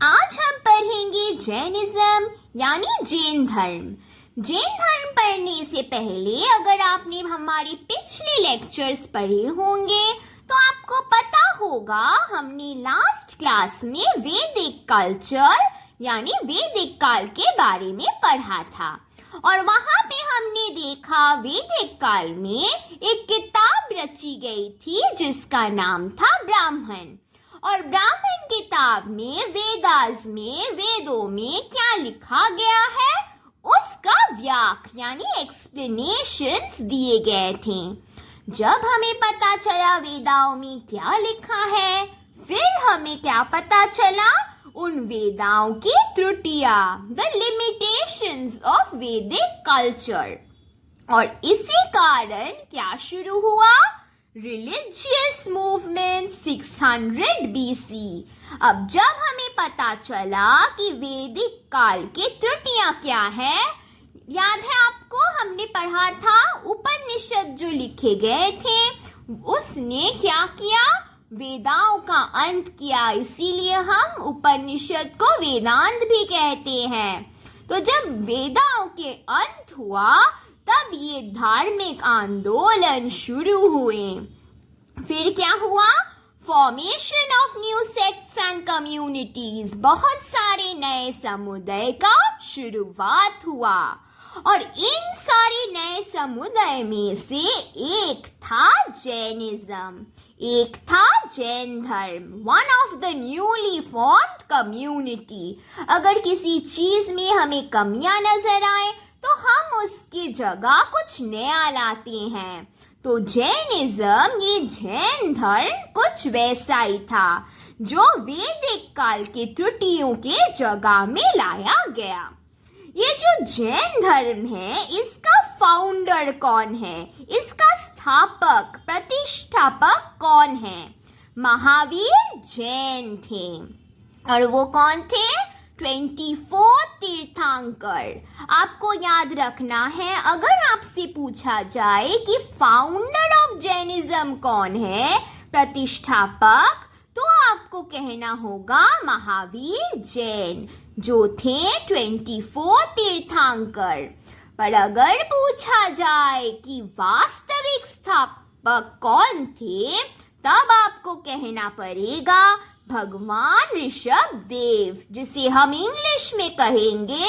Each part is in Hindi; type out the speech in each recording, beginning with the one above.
आज हम पढ़ेंगे जैनिज्म यानी जैन धर्म। जैन धर्म पढ़ने से पहले अगर आपने हमारे पिछले लेक्चर्स पढ़े होंगे तो आपको पता होगा हमने लास्ट क्लास में वैदिक कल्चर यानी वैदिक काल के बारे में पढ़ा था और वहां पे हमने देखा वैदिक काल में एक किताब रची गई थी जिसका नाम था ब्राह्मण। और ब्राह्मण किताब में वेदों में क्या लिखा गया है उसका व्याख यानी एक्सप्लेनेशंस दिए गए थे। जब हमें पता चला वेदाओं में क्या लिखा है फिर हमें क्या पता चला उन वेदाओं की त्रुटियां, द लिमिटेशंस ऑफ वैदिक कल्चर। और इसी कारण क्या शुरू हुआ रिलीजियस मूवमेंट 600 BC। अब जब हमें पता चला कि वैदिक काल की त्रुटियां क्या है, याद है आपको हमने पढ़ा था उपनिषद जो लिखे गए थे उसने क्या किया वेदाओं का अंत किया, इसीलिए हम उपनिषद को वेदांत भी कहते हैं। तो जब वेदाओं के अंत हुआ तब ये धार्मिक आंदोलन शुरू हुए। फिर क्या हुआ formation of new sects and communities, बहुत सारे नए समुदाय का शुरुआत हुआ और इन सारे नए समुदाय में से एक था जैनिज्म, एक था जैन धर्म, one of the newly formed community. अगर किसी चीज में हमें कमियां नजर आए तो हम उसकी जगह कुछ नया लाते हैं। तो जैनिज्म ये जैन धर्म कुछ वैसा ही था जो वैदिक काल के त्रुटियों के जगह में लाया गया। ये जो जैन धर्म है इसका फाउंडर कौन है, इसका स्थापक प्रतिष्ठापक कौन है? महावीर जैन थे। और वो कौन थे? 24 तीर्थंकर। आपको याद रखना है अगर आपसे पूछा जाए कि फाउंडर ऑफ जैनिज्म कौन है, प्रतिष्ठापक, तो आपको कहना होगा महावीर जैन जो थे 24 तीर्थंकर। पर अगर पूछा जाए कि वास्तविक स्थापक कौन थे तब आपको कहना पड़ेगा भगवान ऋषभ देव, जिसे हम इंग्लिश में कहेंगे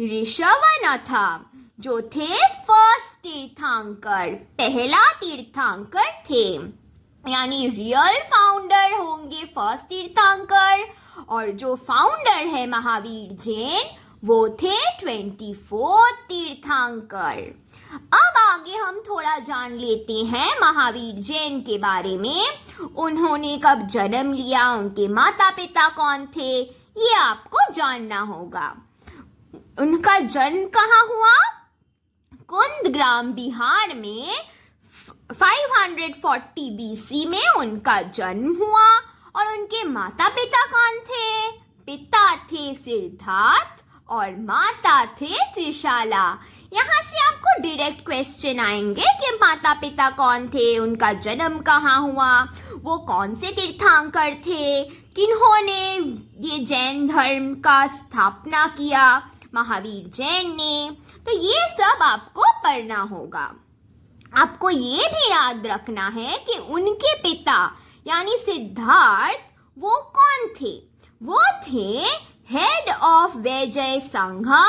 ऋषभनाथा, जो थे फर्स्ट तीर्थंकर, पहला तीर्थंकर थे। यानी रियल फाउंडर होंगे फर्स्ट तीर्थंकर और जो फाउंडर है महावीर जैन वो थे 24 तीर्थंकर। अब आगे हम थोड़ा जान लेते हैं महावीर जैन के बारे में। उन्होंने कब जन्म लिया, उनके माता पिता कौन थे, ये आपको जानना होगा। उनका जन्म कहाँ हुआ? कुंदग्राम बिहार में 540 BC में उनका जन्म हुआ। और उनके माता पिता कौन थे? पिता थे सिद्धार्थ और माता थे त्रिशाला। यहाँ से आपको डायरेक्ट क्वेश्चन आएंगे कि माता पिता कौन थे, उनका जन्म कहाँ हुआ, वो कौन से तीर्थंकर थे, किन्होंने ये जैन धर्म का स्थापना किया, महावीर जैन ने। तो ये सब आपको पढ़ना होगा। आपको ये भी याद रखना है कि उनके पिता यानी सिद्धार्थ वो कौन थे? वो थे हेड ऑफ वैजय संघा,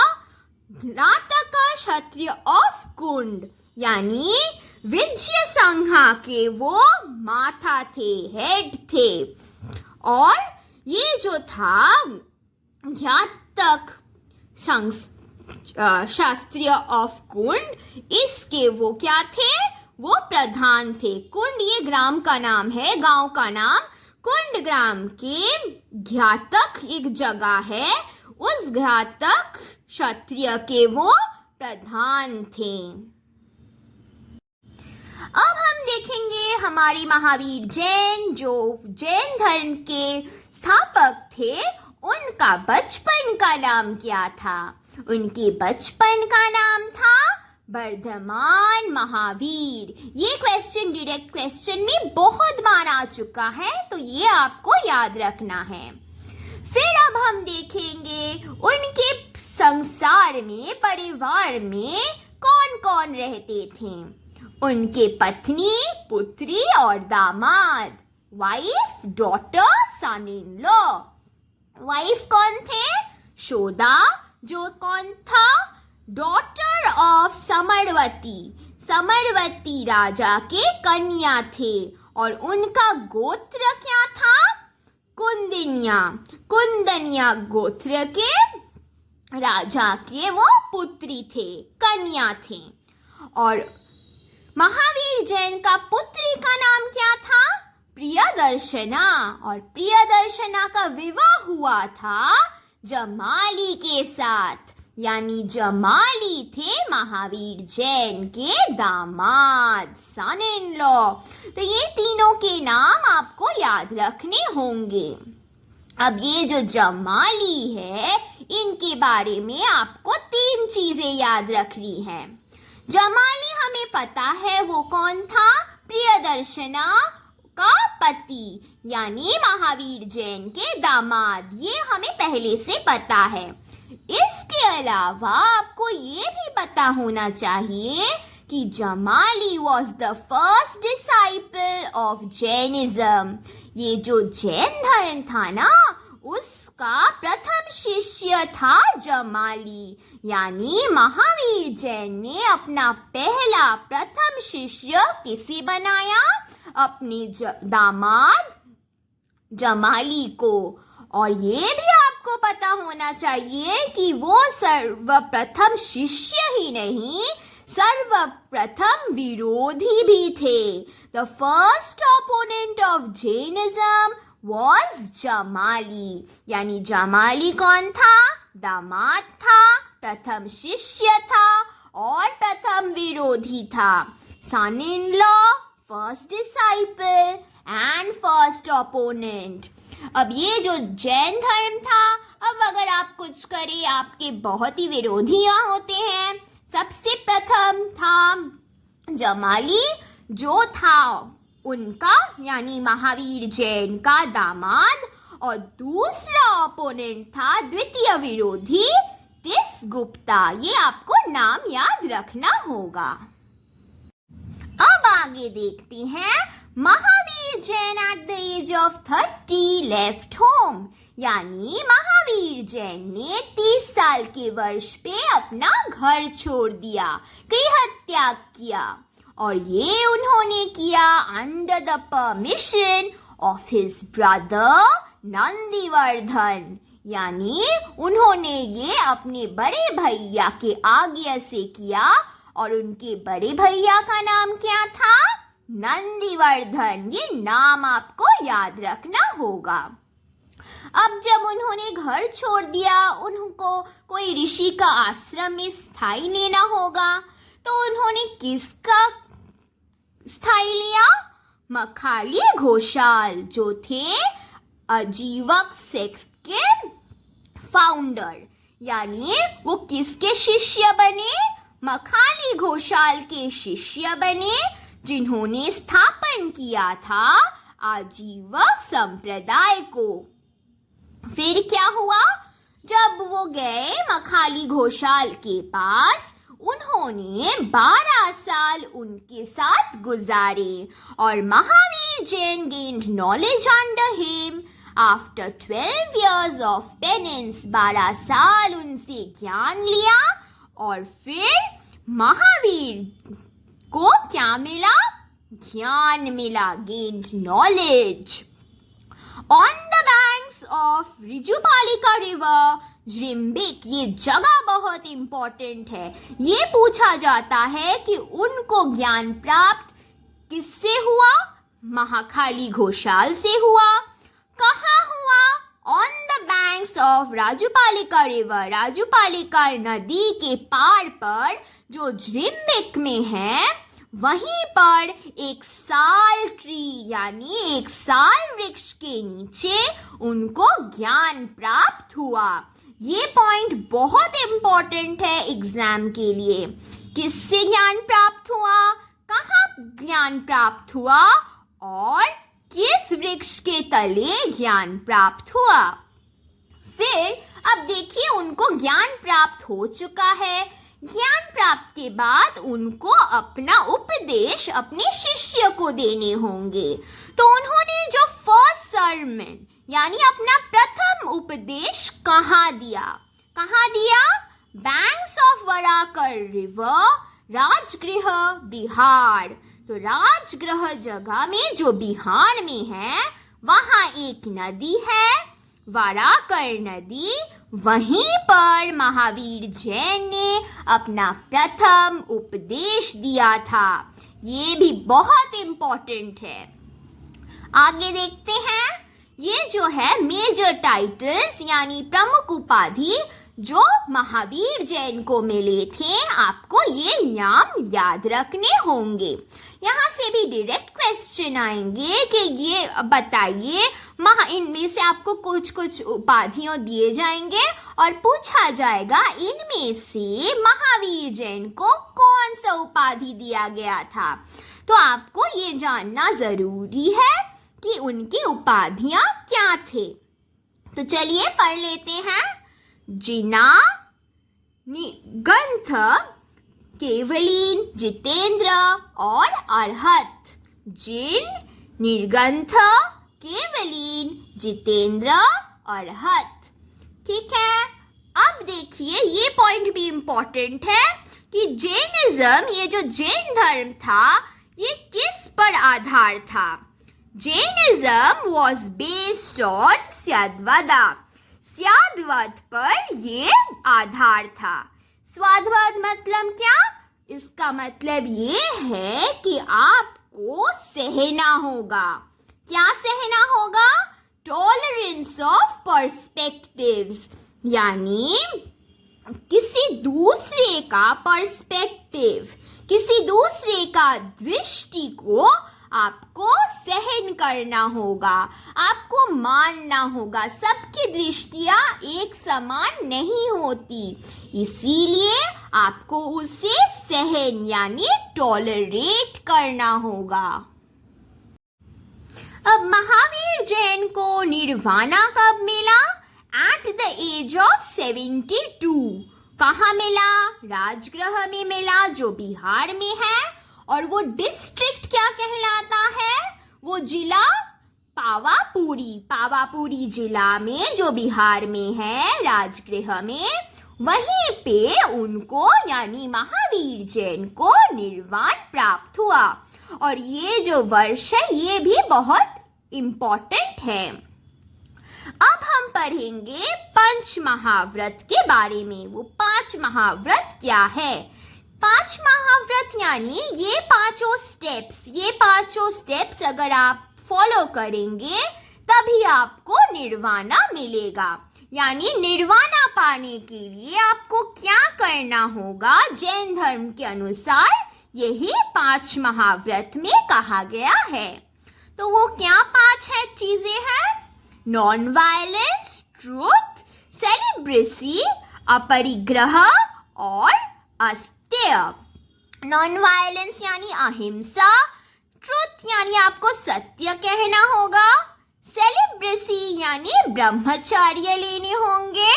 घातक क्षत्रिय ऑफ कुंड, यानी विजय संघा के वो माथा थे, हेड थे। और ये जो था घातक शास्त्रीय ऑफ कुंड, इसके वो क्या थे? वो प्रधान थे। कुंड ये ग्राम का नाम है, गांव का नाम। कुंड ग्राम के घातक एक जगह है, उस घातक क्षत्रिय के वो प्रधान थे। अब हम देखेंगे हमारे महावीर जैन जो जैन धर्म के स्थापक थे, उनका बचपन का नाम क्या था? उनके बचपन का नाम था वर्धमान महावीर। ये क्वेश्चन डायरेक्ट क्वेश्चन में बहुत बार आ चुका है तो ये आपको याद रखना है। फिर अब हम देखेंगे उनके संसार में, परिवार में कौन कौन रहते थे। उनके पत्नी, पुत्री और दामाद, wife, daughter, son in law. Wife कौन थे? शोदा, जो कौन था? डॉटर ऑफ समरवती, समरवती राजा के कन्या थे और उनका गोत्र क्या था? कुंदनिया, कुंदनिया गोत्र के राजा के वो पुत्री थे, कन्या थे। और महावीर जैन का पुत्री का नाम क्या था? प्रियदर्शना। और प्रियदर्शना का विवाह हुआ था जमाली के साथ, यानी जमाली थे महावीर जैन के दामाद, सन इन लॉ। तो ये तीनों के नाम आपको याद रखने होंगे। अब ये जो जमाली है, इनके बारे में आपको 3 चीजें याद रखनी है। जमाली हमें पता है वो कौन था? प्रियदर्शना का पति, यानी महावीर जैन के दामाद, ये हमें पहले से पता है। इसके अलावा आपको ये भी पता होना चाहिए कि Jamali was the first disciple of Jainism. ये जो जैन धर्म था ना, उसका प्रथम शिष्य था जमाली, यानी महावीर जैन ने अपना पहला प्रथम शिष्य किसे बनाया? अपने दामाद जमाली को। और ये भी आपको पता होना चाहिए कि वो सर्वप्रथम शिष्य ही नहीं, सर्वप्रथम विरोधी भी थे। The first opponent of Jainism was Jamali, यानी जमाली कौन था? दामाद था, प्रथम शिष्य था और प्रथम विरोधी था। Son in law, first disciple and first opponent. अब ये जो जैन धर्म था, अब अगर आप कुछ करें, आपके बहुत ही विरोधियां होते हैं। सबसे प्रथम था जमाली, जो था उनका यानी महावीर जैन का दामाद, और दूसरा ओपोनेंट था, द्वितीय विरोधी, तिस गुप्ता। ये आपको नाम याद रखना होगा। अब आगे देखते हैं। Mahavir Jain at the age of 30 left home, यानी महावीर जैन ने 30 साल के वर्ष पे अपना घर छोड़ दिया, गृह त्याग किया। और ये उन्होंने किया under the permission of his brother Nandivardhan, यानी उन्होंने ये अपने बड़े भैया के आज्ञा से किया। और उनके बड़े भैया का नाम क्या था? नंदीवर्धन। ये नाम आपको याद रखना होगा। अब जब उन्होंने घर छोड़ दिया, उनको कोई ऋषि का आश्रम में स्थायी लेना होगा, तो उन्होंने किसका स्थायी लिया? मखाली घोषाल, जो थे आजीवक सेक्ट के फाउंडर, यानी वो किसके शिष्य बने? मखाली घोषाल के शिष्य बने, जिन्होंने स्थापन किया था आजीवक संप्रदाय को। फिर क्या हुआ? जब वो गए मखाली घोषाल के पास, उन्होंने 12 साल उनके साथ गुजारे और Mahavir Jain gained knowledge under him. After 12 years of penance, 12 साल उनसे ज्ञान लिया और फिर महावीर को क्या मिला? ज्ञान मिला, gained knowledge. On the banks of Rijupalika river, Jrimbhik, ये जगह बहुत इंपॉर्टेंट है। ये पूछा जाता है कि उनको ज्ञान प्राप्त किससे हुआ? महाखाली घोषाल से हुआ। कहाँ हुआ? On the banks of Rajupalika river, Rajupalika नदी के पार पर जो जृम्बिक में है, वहीं पर एक साल ट्री यानी एक साल वृक्ष के नीचे उनको ज्ञान प्राप्त हुआ। ये पॉइंट बहुत इंपॉर्टेंट है एग्जाम के लिए। किससे ज्ञान प्राप्त हुआ, कहाँ ज्ञान प्राप्त हुआ और किस वृक्ष के तले ज्ञान प्राप्त हुआ। फिर अब देखिए उनको ज्ञान प्राप्त हो चुका है। ज्ञान प्राप्त के बाद उनको अपना उपदेश अपने शिष्य को देने होंगे। तो उन्होंने जो फर्स्ट सरमन यानी अपना प्रथम उपदेश कहाँ दिया? कहाँ दिया? Banks of Varakar river, Rajgriha, Bihar. तो राजगृह जगह में जो बिहार में है वहाँ एक नदी है, वराकर नदी। वहीं पर महावीर जैन ने अपना प्रथम उपदेश दिया था। ये भी बहुत इम्पोर्टेंट है। आगे देखते हैं, ये जो है मेजर टाइटल्स यानी प्रमुख उपाधि जो महावीर जैन को मिले थे, आपको ये नाम याद रखने होंगे। यहाँ से भी डायरेक्ट क्वेश्चन आएंगे कि ये बताइए, इनमें से आपको कुछ कुछ उपाधियां दिए जाएंगे और पूछा जाएगा इनमें से महावीर जैन को कौन सा उपाधि दिया गया था। तो आपको ये जानना जरूरी है कि उनकी उपाधियां क्या थे। तो चलिए पढ़ लेते हैं। जिना, निगंथ, केवलीन, जितेंद्र और अरहत। जिन, निर्गंथ, केवलीन, जितेंद्र, अरहत। ठीक है, अब देखिए ये पॉइंट भी इम्पोर्टेंट है कि जैनिज्म, ये जो जैन धर्म था, ये किस पर आधार था? Jainism was based on Syadvada. Syadvada पर ये आधार था। स्वाद्वद मतलब क्या? इसका मतलब ये है कि आपको सहना होगा। क्या सहना होगा? टॉलरेंस ऑफ पर्सपेक्टिव्स, यानी किसी दूसरे का पर्सपेक्टिव, किसी दूसरे का दृष्टि को आपको सहन करना होगा, आपको मानना होगा। सबकी दृष्टियां एक समान नहीं होती, इसीलिए आपको उसे सहन यानी टॉलरेट करना होगा। अब महावीर जैन को निर्वाणा कब मिला? At the age of 72। कहाँ मिला? राजगृह में मिला, जो बिहार में है। और वो डिस्ट्रिक्ट क्या कहलाता है? वो जिला पावापुरी, पावापुरी जिला में जो बिहार में है, राजगृह में, वहीं पे उनको यानी महावीर जैन को निर्वाण प्राप्त हुआ। और ये जो वर्ष है ये भी बहुत इम्पोर्टेंट है। अब हम पढ़ेंगे पंच महाव्रत के बारे में। वो 5 महाव्रत क्या है? 5 महाव्रत यानी ये पांचों स्टेप्स अगर आप फॉलो करेंगे तभी आपको निर्वाणा मिलेगा। यानी निर्वाणा पाने के लिए आपको क्या करना होगा? जैन धर्म के अनुसार यही 5 महाव्रत में कहा गया है। तो वो क्या 5 है चीजें हैं? नॉन वायलेंस, ट्रूथ, सेलिब्रेसी, अपरिग्रह और अस्तेय। नॉन वायलेंस यानी अहिंसा, ट्रूथ यानी आपको सत्य कहना होगा, सेलिब्रेसी यानी ब्रह्मचर्य लेने होंगे,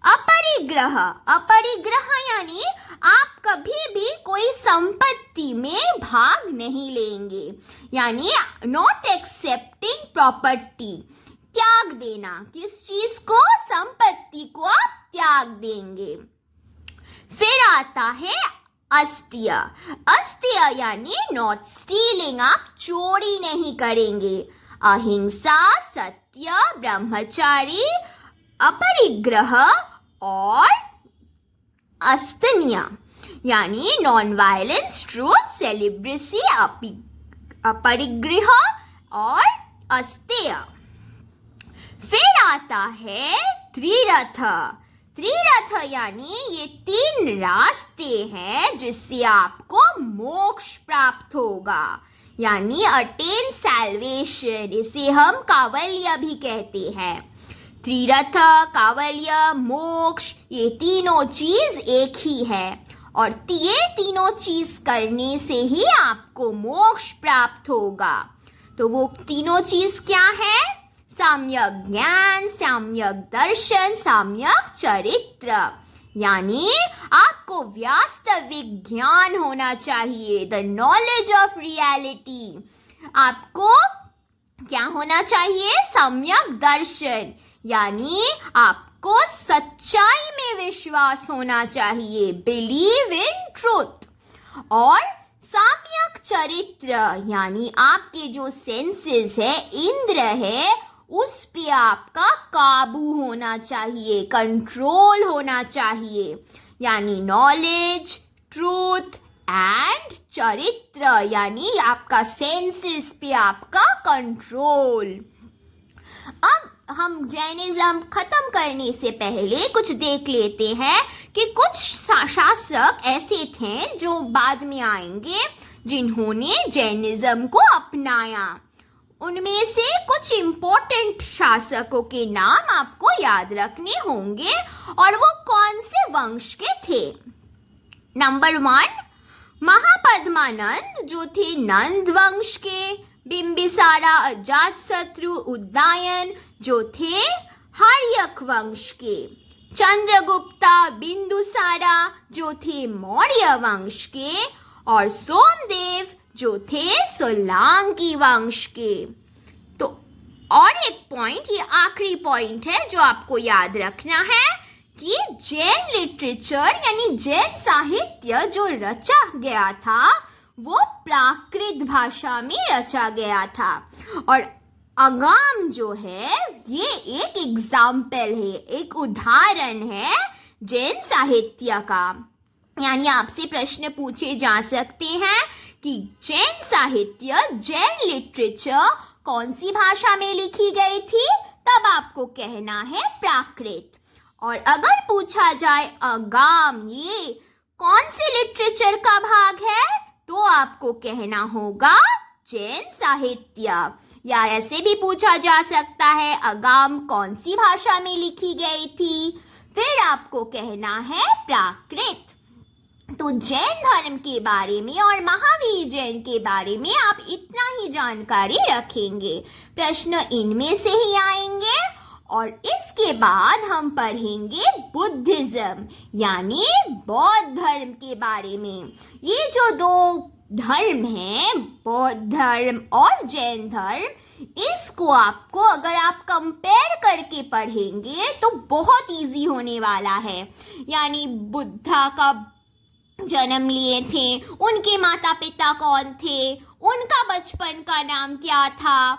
अपरिग्रह, अपरिग्रह यानी आप कभी भी कोई संपत्ति में भाग नहीं लेंगे, यानी नॉट एक्सेप्टिंग प्रॉपर्टी, त्याग देना। किस चीज को? संपत्ति को आप त्याग देंगे। फिर आता है अस्तेय। अस्तेय यानी नॉट स्टीलिंग, आप चोरी नहीं करेंगे। अहिंसा, सत्य, ब्रह्मचारी, अपरिग्रह और अस्तेय यानी नॉन वायलेंस, ट्रूथ, सेलिब्रेसी, अपरिग्रह और अस्तेय। फिर आता है त्रिरथ। त्रिरथ यानी ये 3 रास्ते हैं जिससे आपको मोक्ष प्राप्त होगा, यानी अटेन सैल्वेशन। इसे हम कावल्य भी कहते हैं। त्रिरथ, कावल्य, मोक्ष, ये तीनों चीज एक ही है और ये तीनों चीज करने से ही आपको मोक्ष प्राप्त होगा। तो वो तीनों चीज क्या है? सम्यक ज्ञान, सम्यक दर्शन, सम्यक चरित्र। यानी आपको वास्तविक ज्ञान होना चाहिए, द नॉलेज ऑफ रियलिटी। आपको क्या होना चाहिए? सम्यक दर्शन, यानी आपको सच्चाई में विश्वास होना चाहिए, बिलीव इन ट्रूथ। और सम्यक चरित्र, यानी आपके जो सेंसेस है, इंद्र है, उस पे आपका काबू होना चाहिए, कंट्रोल होना चाहिए। यानी नॉलेज, ट्रूथ एंड चरित्र, यानी आपका सेंसेस पे आपका कंट्रोल। अब हम जैनिज्म खत्म करने से पहले कुछ देख लेते हैं कि कुछ शासक ऐसे थे जो बाद में आएंगे जिन्होंने जैनिज्म को अपनाया। उनमें से कुछ इम्पोर्टेंट शासकों के नाम आपको याद रखने होंगे और वो कौन से वंश के थे। नंबर 1, महापद्मानंद जो थे नंद वंश के, बिंबिसारा, अजातशत्रु, उदयन जो थे हर्यक वंश के, चंद्रगुप्ता, बिंदुसारा जो थे मौर्य वंश के, और सोमदेव जो थे सोलंकी वंश के। तो और एक पॉइंट, ये आखिरी पॉइंट है जो आपको याद रखना है कि जैन लिटरेचर यानी जैन साहित्य जो रचा गया था वो प्राकृत भाषा में रचा गया था। और अगाम जो है ये एक एग्जाम्पल है, एक उदाहरण है जैन साहित्य का। यानी आपसे प्रश्न पूछे जा सकते हैं कि जैन साहित्य, जैन लिटरेचर कौन सी भाषा में लिखी गई थी, तब आपको कहना है प्राकृत। और अगर पूछा जाए अगाम ये कौन से लिटरेचर का भाग है, तो आपको कहना होगा जैन साहित्य। या ऐसे भी पूछा जा सकता है अगाम कौन सी भाषा में लिखी गई थी, फिर आपको कहना है प्राकृत। तो जैन धर्म के बारे में और महावीर जैन के बारे में आप इतना ही जानकारी रखेंगे। प्रश्न इनमें से ही आएंगे। और इसके बाद हम पढ़ेंगे बुद्धिज्म यानी बौद्ध धर्म के बारे में। ये जो दो धर्म हैं, बौद्ध धर्म और जैन धर्म, इसको आपको अगर आप कंपेयर करके पढ़ेंगे तो बहुत इजी होने वाला है। यानी बुद्धा का जन्म लिए थे, उनके माता पिता कौन थे, उनका बचपन का नाम क्या था,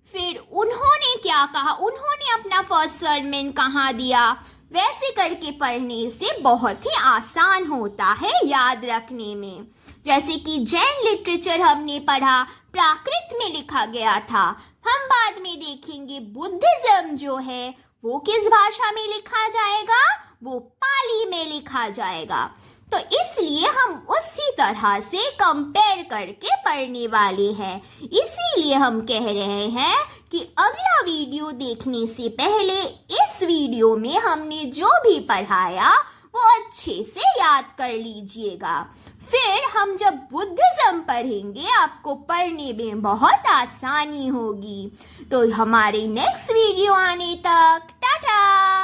फिर उन्होंने क्या कहा, उन्होंने अपना फर्स्ट सरमन कहाँ दिया, वैसे करके पढ़ने से बहुत ही आसान होता है याद रखने में। जैसे कि जैन लिटरेचर हमने पढ़ा प्राकृत में लिखा गया था, हम बाद में देखेंगे बुद्धिज्म जो है वो किस भाषा में लिखा जाएगा, वो पाली में लिखा जाएगा। तो इसलिए हम उसी तरह से कंपेयर करके पढ़ने वाले हैं। इसीलिए हम कह रहे हैं कि अगला वीडियो देखने से पहले इस वीडियो में हमने जो भी पढ़ाया वो अच्छे से याद कर लीजिएगा। फिर हम जब बुद्धिज्म पढ़ेंगे आपको पढ़ने में बहुत आसानी होगी। तो हमारे नेक्स्ट वीडियो आने तक टाटा।